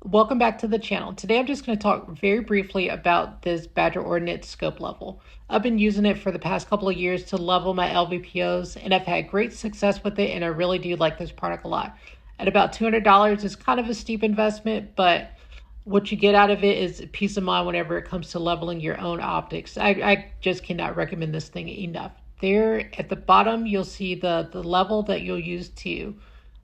Welcome back to the channel. Today I'm just going to talk very briefly about this Badger Ordnance scope level. I've been using it for the past couple of years to level my LVPOs and I've had great success with it, and I really do like this product a lot. At about $200, it's kind of a steep investment, but what you get out of it is peace of mind whenever it comes to leveling your own optics. I just cannot recommend this thing enough. There at the bottom, you'll see the level that you'll use to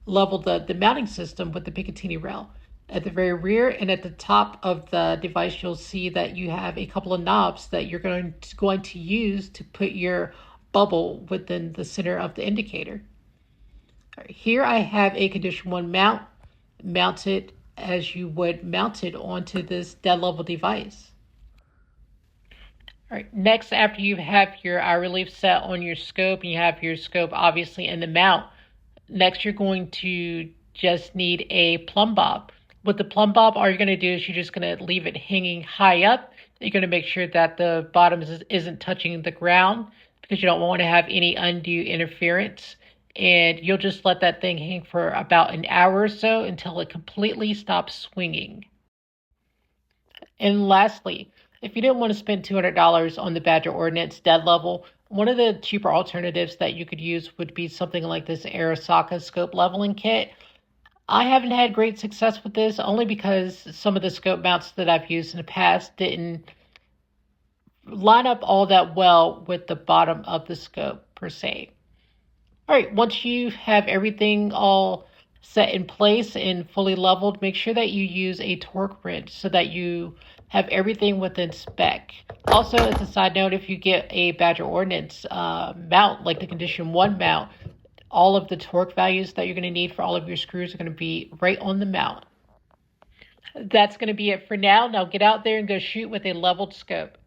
level the mounting system with the Picatinny rail. At the very rear and at the top of the device, you'll see that you have a couple of knobs that you're going to use to put your bubble within the center of the indicator. Right, here I have a condition 1 mount mounted as you would mount it onto this dead level device. All right, next, after you have your eye relief set on your scope and you have your scope obviously in the mount, next you're going to just need a plumb bob. With the plumb bob, all you're going to do is you're just going to leave it hanging high up. You're going to make sure that the bottom isn't touching the ground because you don't want to have any undue interference. And you'll just let that thing hang for about an hour or so until it completely stops swinging. And lastly, if you didn't want to spend $200 on the Badger Ordnance dead level, one of the cheaper alternatives that you could use would be something like this Arisaka scope leveling kit. I haven't had great success with this only because some of the scope mounts that I've used in the past didn't line up all that well with the bottom of the scope per se. All right, once you have everything all set in place and fully leveled, make sure that you use a torque wrench so that you have everything within spec. Also, as a side note, if you get a Badger Ordnance mount, like the Condition 1 mount, all of the torque values that you're going to need for all of your screws are going to be right on the mount. That's going to be it for now. Now get out there and go shoot with a leveled scope.